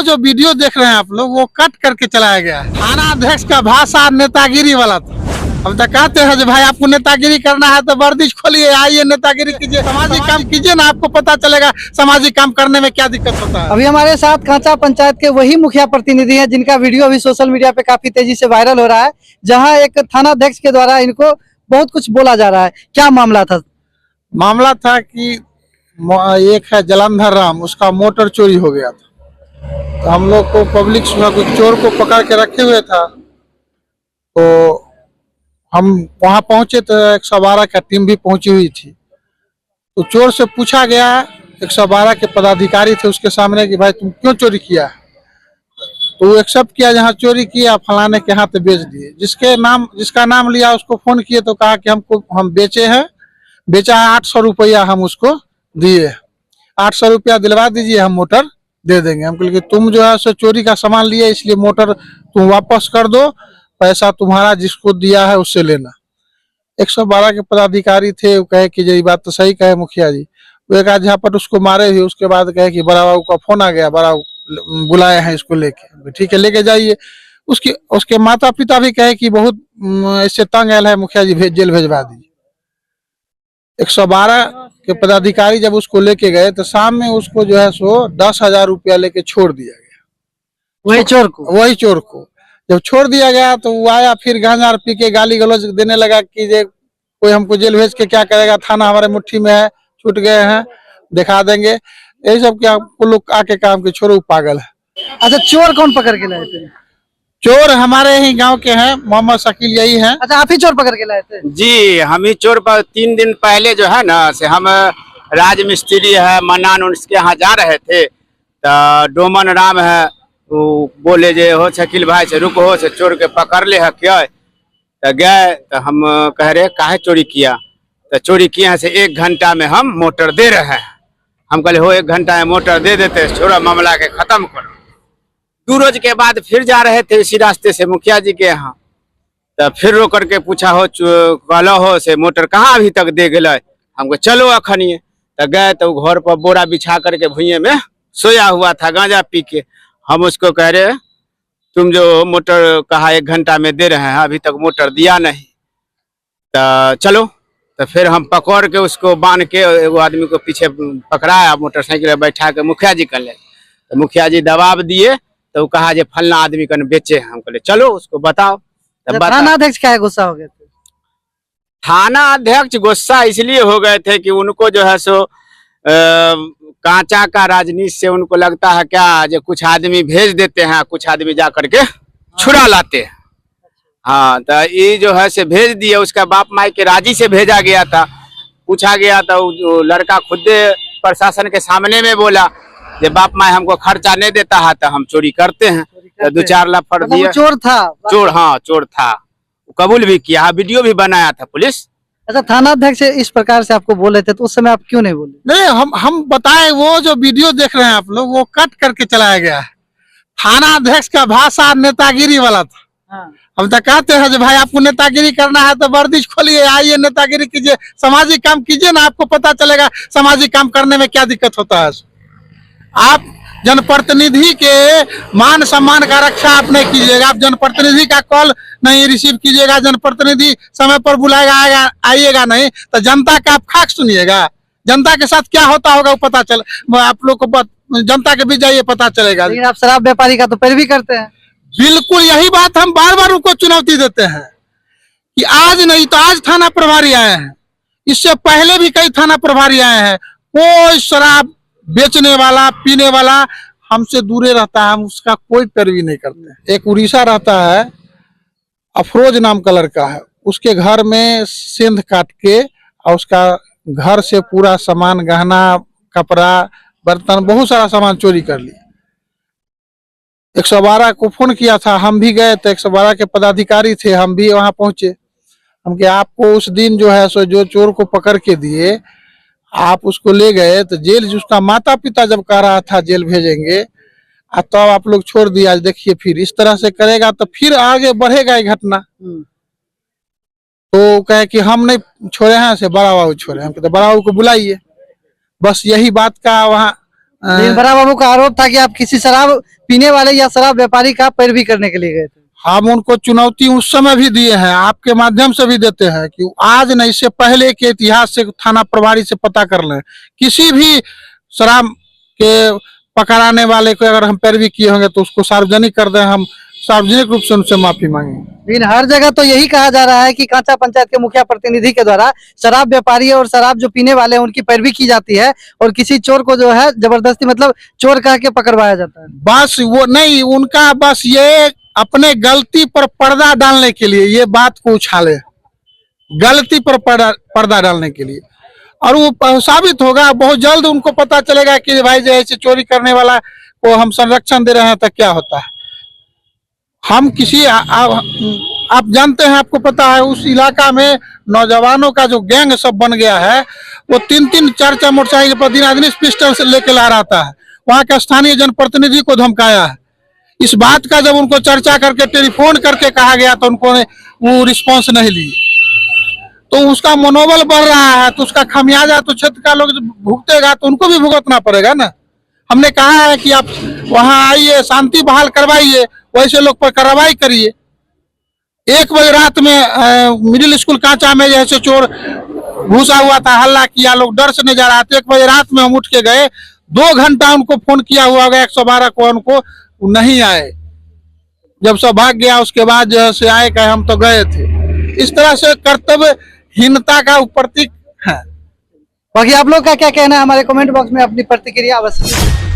जो वीडियो देख रहे हैं आप लोग वो कट करके चलाया गया है। थाना अध्यक्ष का भाषा नेतागिरी वाला था। अब तक कहते हैं जो भाई आपको नेतागिरी करना है तो वर्दिश खोलिए, आइए नेतागिरी कीजिए, सामाजिक काम कीजिए ना, आपको पता चलेगा सामाजिक काम करने में क्या दिक्कत होता है। अभी हमारे साथ कांचा पंचायत के वही मुखिया प्रतिनिधि हैं जिनका वीडियो अभी सोशल मीडिया पे काफी तेजी से वायरल हो रहा है, जहां एक थाना अध्यक्ष के द्वारा इनको बहुत कुछ बोला जा रहा है। क्या मामला था? मामला था कि एक है जलंधर राम, उसका मोटर चोरी हो गया था। तो हम लोग को पब्लिक चोर को पकड़ के रखे हुए था, तो हम वहां पहुंचे तो 112 का टीम भी पहुंची हुई थी। तो चोर से पूछा गया, 112 के पदाधिकारी थे उसके सामने कि भाई तुम क्यों चोरी किया? तो वो एक्सेप्ट किया, जहाँ चोरी किया फलाने के हाथ बेच दिए। जिसका नाम लिया उसको फोन किए तो कहा कि हम बेचे हैं, बेचा है 800 रुपया हम उसको दिए, 800 रुपया दिलवा दीजिए, हम मोटर दे देंगे। हम कहे कि तुम जो है सो चोरी का सामान लिए इसलिए मोटर तुम वापस कर दो, पैसा तुम्हारा जिसको दिया है उससे लेना। 112 के पदाधिकारी थे, वो कहे कि ये बात तो सही कहे मुखिया जी। वो एक आध झापट उसको मारे भी, उसके बाद कहे कि बड़ा बाबू का फोन आ गया, बड़ा बुलाए हैं इसको लेके, ठीक है लेके जाइए। उसके माता पिता भी कहे कि बहुत इससे तंग आयल है मुखिया जी, जेल भेजवा दीजिए। 112 के पदाधिकारी जब उसको लेके गए तो शाम में उसको जो है सो 10,000 रुपया लेके छोड़ दिया गया। वही चोर को जब छोड़ दिया गया तो वो आया, फिर गांजा पी के गाली गलौज देने लगा कि जे कोई हमको जेल भेज के क्या करेगा, थाना हमारे मुट्ठी में है, छूट गए हैं, दिखा देंगे। यही सब क्या लोग आके काम के छोड़ो, पागल है। अच्छा, चोर कौन पकड़ के लाए थे? चोर हमारे ही गांव के हैं, मोहम्मद शकील यही हैं। अच्छा, आप ही चोर पकड़ के लाए थे? जी, हम ही चोर पर 3 दिन पहले जो है ना से हम राज मिस्त्री है मन्नान, उसके यहाँ जा रहे थे तो डोमन राम है, वो बोले जे हो शकील भाई से रुको हो से चोर के पकड़ ले है क्या? तो गए तो हम कह रहे काहे चोरी किया? तो चोरी किया से 1 घंटा में हम मोटर दे रहे हैं। हम कहले हो 1 घंटा में मोटर दे देते, छोड़ो मामला के खत्म करो। 2 रोज के बाद फिर जा रहे थे इसी रास्ते से मुखिया जी के यहाँ, तो फिर रो करके पूछा हो कहलो हो से मोटर कहाँ अभी तक दे गए? हमको चलो अखनिए। तो गए तो घर पर बोरा बिछा करके भुइये में सोया हुआ था गांजा पी के। हम उसको कह रहे तुम जो मोटर कहा 1 घंटा में दे रहे हैं, अभी तक मोटर दिया नहीं, तो चलो। तो फिर हम पकड़ के उसको बांध के एगो आदमी को पीछे पकड़ाया, मोटरसाइकिल बैठा के मुखिया जी कर ले। तो मुखिया जी दबाव दिए तो कहा जे फलना आदमी कन बेचे। हम कहले चलो उसको बताओ। थाना अध्यक्ष क्या गुस्सा हो गए थे? थाना अध्यक्ष गुस्सा इसलिए हो गए थे कि उनको जो है सो कांचा का राजनीति से उनको लगता है क्या जो कुछ आदमी भेज देते हैं, कुछ आदमी जा करके छुड़ा लाते हैं। हाँ, तो ये जो है से भेज दिए, उसका बाप माई के राजी से भेजा गया था। पूछा गया था, वो लड़का खुद प्रशासन के सामने में बोला जे बाप माई हमको खर्चा नहीं देता है तो हम चोरी करते हैं। तो 2-4 लफड़ दिए। चोर था? चोर, हाँ चोर था, कबूल भी किया, वीडियो भी बनाया था पुलिस। अच्छा, थाना अध्यक्ष इस प्रकार से आपको बोले थे तो उस समय आप क्यों नहीं बोले? नहीं, हम बताए, वो जो वीडियो देख रहे हैं आप लोग वो कट करके चलाया गया है। थाना अध्यक्ष का भाषा नेतागिरी वाला था। हाँ। हम तो कहते हैं जो भाई आपको नेतागिरी करना है तो वर्दिश खोलिए, आइए नेतागिरी कीजिए, सामाजिक काम कीजिए ना, आपको पता चलेगा सामाजिक काम करने में क्या दिक्कत होता है। आप जनप्रतिनिधि के मान सम्मान का रक्षा आप नहीं कीजिएगा, आप जनप्रतिनिधि का कॉल नहीं रिसीव कीजिएगा, जनप्रतिनिधि समय पर बुलाएगा आइएगा नहीं, तो जनता का आप खाक सुनिएगा। जनता के साथ क्या होता होगा वो पता चल, आप लोग को जनता के बीच जाइए पता चलेगा। लेकिन आप शराब व्यापारी का तो पैरवी करते हैं। बिल्कुल, यही बात हम बार बार उनको चुनौती देते हैं कि आज नहीं तो आज थाना प्रभारी आए हैं, इससे पहले भी कई थाना प्रभारी आए हैं, कोई शराब बेचने वाला पीने वाला हमसे दूरे रहता है, हम उसका कोई पैरवी नहीं करते। एक उड़ीसा रहता है, अफरोज नाम का लड़का है, उसके घर में सेंध काट के और उसका घर से पूरा सामान, गहना, कपड़ा, बर्तन, बहुत सारा सामान चोरी कर लिया। 112 को फोन किया था, हम भी गए तो 112 के पदाधिकारी थे, हम भी वहां पहुंचे। हम कि आपको उस दिन जो है सो जो चोर को पकड़ के दिए, आप उसको ले गए तो जेल, उसका माता पिता जब कह रहा था जेल भेजेंगे, तो आप लोग छोड़ दिया। देखिए फिर इस तरह से करेगा तो फिर आगे बढ़ेगा ये घटना। तो कहे कि हम नहीं छोड़े हैं, से बड़ा बाबू छोड़े। हम कहते बड़ा बाबू को बुलाइए। बस यही बात का वहाँ लेकिन बड़ा बाबू का आरोप था कि आप किसी शराब पीने वाले या शराब व्यापारी का पैरवी करने के लिए गए थे। हम उनको चुनौती उस समय भी दिए हैं, आपके माध्यम से भी देते हैं कि आज नहीं, इससे पहले के इतिहास से थाना प्रभारी से पता कर लें, किसी भी शराब के पकड़ाने वाले को अगर हम पैरवी किए होंगे तो उसको सार्वजनिक कर दें, हम सार्वजनिक रूप से उनसे माफी मांगेंगे। लेकिन हर जगह तो यही कहा जा रहा है कि कांचा पंचायत के मुखिया प्रतिनिधि के द्वारा शराब व्यापारी और शराब जो पीने वाले हैं उनकी पैरवी की जाती है और किसी चोर को जो है जबरदस्ती मतलब चोर कह के पकड़वाया जाता है। बस वो नहीं, उनका बस ये अपने गलती पर पर्दा डालने के लिए ये बात को उछाले, गलती पर पर्दा डालने के लिए, और वो साबित होगा बहुत जल्द। उनको पता चलेगा कि भाई जो ऐसे चोरी करने वाला को हम संरक्षण दे रहे हैं तो क्या होता है। हम किसी आप जानते हैं, आपको पता है उस इलाका में नौजवानों का जो गैंग सब बन गया है, वो 3-3 4-4 मोटरसाइकिल पर दिन पिस्टल से लेकर ला रहा है। वहाँ के स्थानीय जनप्रतिनिधि को धमकाया है। इस बात का जब उनको चर्चा करके टेलीफोन करके कहा गया तो उनको वो रिस्पॉन्स नहीं ली, तो उसका मनोबल बढ़ रहा है, तो उसका खमियाजा तो क्षेत्र का लोग भुगतेगा, तो उनको भी भुगतना पड़ेगा ना। हमने कहा है कि आप वहां आइए, शांति बहाल करवाइए, वैसे लोग पर कार्रवाई करिए। 1 बजे रात में मिडिल स्कूल कांचा में जैसे चोर घुसा हुआ था, हल्ला किया, लोग डर से नहीं जा रहा था। 1 बजे रात में हम उठ के गए, 2 घंटा उनको फोन किया हुआ होगा 112 को, उनको नहीं आए। जब सब भाग गया उसके बाद जो से आए कहे हम तो गए थे। इस तरह से कर्तव्यहीनता का प्रतीक है। बाकी आप लोग का क्या कहना है, हमारे कमेंट बॉक्स में अपनी प्रतिक्रिया अवश्य